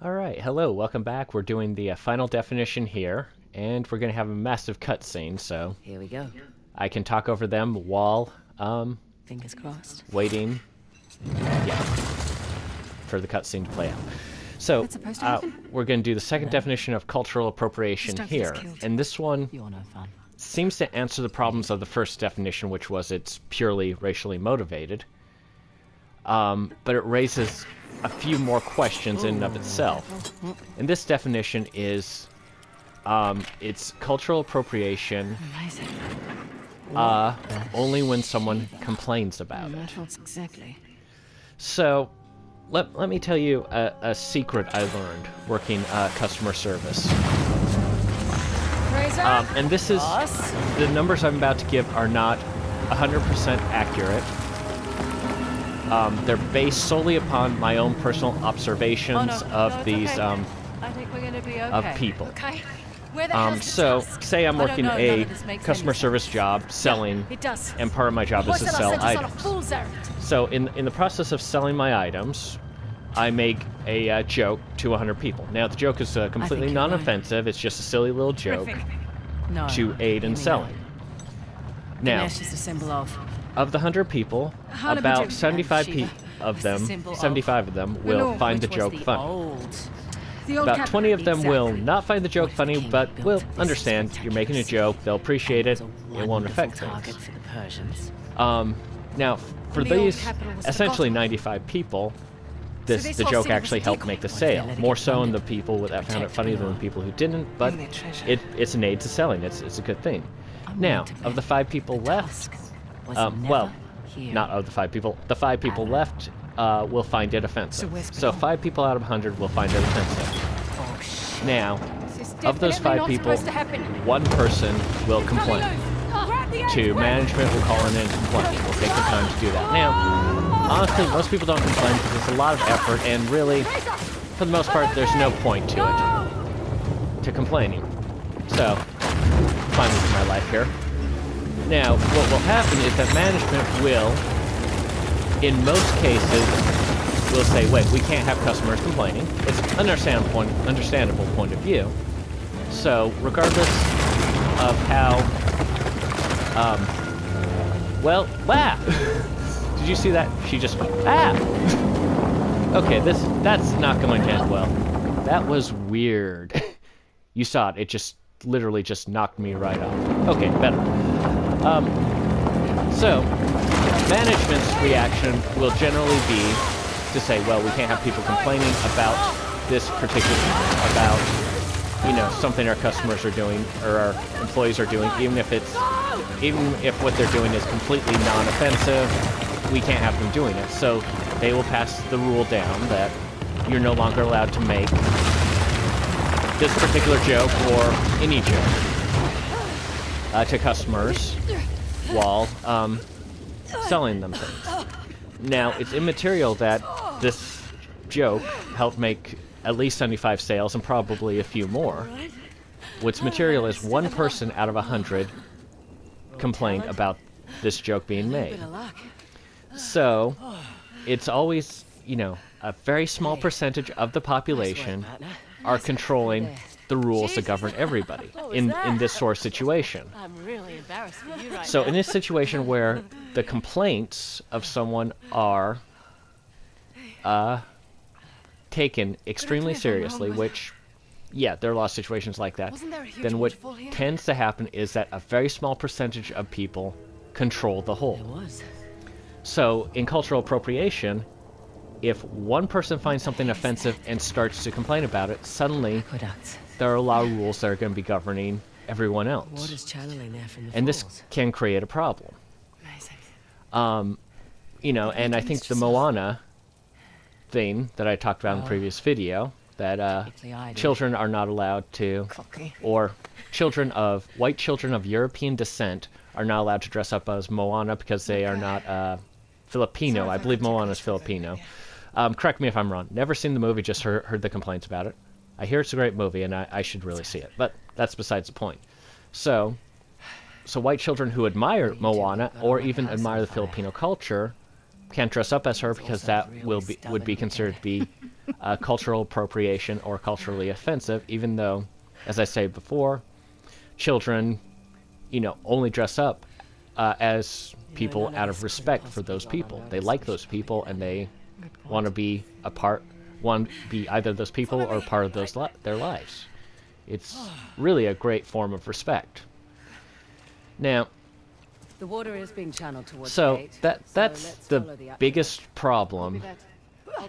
Alright, hello, welcome back. We're doing the final definition here, and we're going to have a massive cutscene, so Here we go. I can talk over them while, Fingers crossed. waiting, yeah, for the cutscene to play out. So, we're going to do the second definition of cultural appropriation here, and this one You're no fun. seems to answer the problems of the first definition, which was it's purely racially motivated. But it raises a few more questions in and of itself. And this definition is, it's cultural appropriation, only when someone complains about it. Exactly. So, let me tell you a secret I learned working customer service. And this is, the numbers I'm about to give are not 100% accurate. They're based solely upon my own personal observations of these, I think we're gonna be okay. of people. Okay. Where the hell's the So, task? say I'm I don't working know, none a of this makes customer any service sense. job selling, It does. and part of my job is to Poison, I sell sent us on a items. fool's errand. So, in the process of selling my items, I make a joke to 100 people. Now, the joke is completely you're right. non-offensive. It's just a silly little joke Terrific. No. to aid in give me selling. Now, Ganesh is a symbol of. of the 100 people, Hana about Bajim- 75 Shiva of is the them, symbol of 75 of them will Lenore, find the which was joke the funny. old. The old About cap- 20 of them will Exactly. not find the joke What funny, king but built will this understand you're making a spectacular joke, they'll appreciate it, It was a it won't wonderful affect target things. for the Persians. Now, for And the old these capital was essentially forgotten. 95 people, this the whole joke scene was actually a helped decoy. make the Why did they sale. let it More get so in the funded? people that found it Protect funny than the Lenore. people who didn't, but Give me treasure. it's an aid to selling. It's a good thing. I'm Now, willing to of bet the 5 people the left, task was well, never here. not of the 5 people, the 5 people left will find it offensive. where's So Bill? 5 people out of 100 will find it offensive. Oh, shit. Now, This is of those definitely 5 not people, supposed to happen. 1 person will complain. Grab the To edge, management will call in and complain. We'll take the time to do that. Now, honestly, most people don't complain because it's a lot of effort, and really, for the most part, there's no point to it, to complaining. So, fine with my life here. Now, what will happen is that management will, in most cases, will say, wait, we can't have customers complaining. It's an understandable point of view. So, regardless of how, well, wow! Did you see that? She just went, ah! Okay, that's not going to end well. That was weird. You saw it. It just literally just knocked me right off. Okay, better. So, management's reaction will generally be to say, well, we can't have people complaining about this particular, about, you know, something our customers are doing, or our employees are doing, even if what they're doing is completely non-offensive, we can't have them doing it. So they will pass the rule down that you're no longer allowed to make this particular joke or any joke to customers while selling them things. Now, it's immaterial that this joke helped make at least 75 sales and probably a few more. What's material is 1 person out of 100 complained about this joke being made. So, it's always, you know, a very small percentage of the population are controlling the rules that govern everybody in this sort of situation. I'm really embarrassed for you right So now. in this situation where the complaints of someone are taken extremely seriously, which, yeah, there are a lot of situations like that, Wasn't there a huge then what waterfall here? tends to happen is that a very small percentage of people control the whole. It was. So in cultural appropriation, if 1 person finds something offensive and starts to complain about it, suddenly Aqueducts. there are a lot of rules that are going to be governing everyone else. Water's channeling there from the And this falls. can create a problem. Amazing. You know, and I think the Moana thing that I talked about in the previous video, that Particularly I do. children are not allowed to, Cocky. or white children of European descent are not allowed to dress up as Moana because they are not Filipino. I believe Moana is Filipino. Correct me if I'm wrong. Never seen the movie, just heard the complaints about it. I hear it's a great movie, and I should really see it. But that's besides the point. So white children who admire Moana, or even admire the Filipino culture, can't dress up as her because that would be considered to be cultural appropriation or culturally offensive, even though, as I said before, children, only dress up as people out of respect for those people. They like those people, and they want to be either those people or part of their lives. It's really a great form of respect. Now, The water is being channeled towards the so gate, that's let's the follow the biggest problem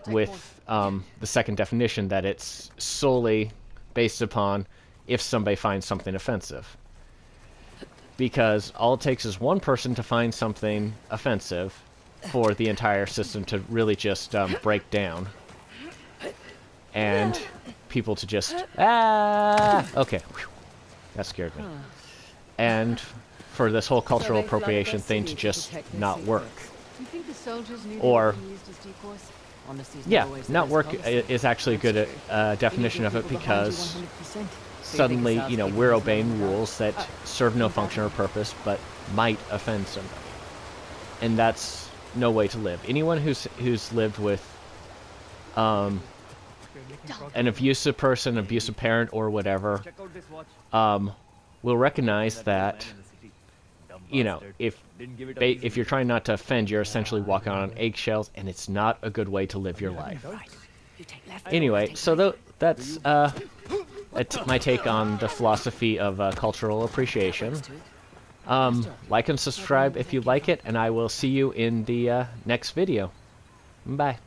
with the second definition, that it's solely based upon if somebody finds something offensive. Because all it takes is one person to find something offensive for the entire system to really just break down. And people to just, okay, whew, that scared me. And for this whole cultural appropriation thing to just not work. Do you think the soldiers knew Or- they were used as decoys? Honesty's Yeah, always the not best work policy. is actually a good definition of it, because suddenly, we're obeying rules that serve no function or purpose, but might offend somebody. And that's no way to live. Anyone who's lived with an abusive person, abusive parent, or whatever, will recognize that, if you're trying not to offend, you're essentially walking on eggshells, and it's not a good way to live your life. Anyway, so that's my take on the philosophy of cultural appreciation. Like and subscribe if you like it, and I will see you in the next video. Bye.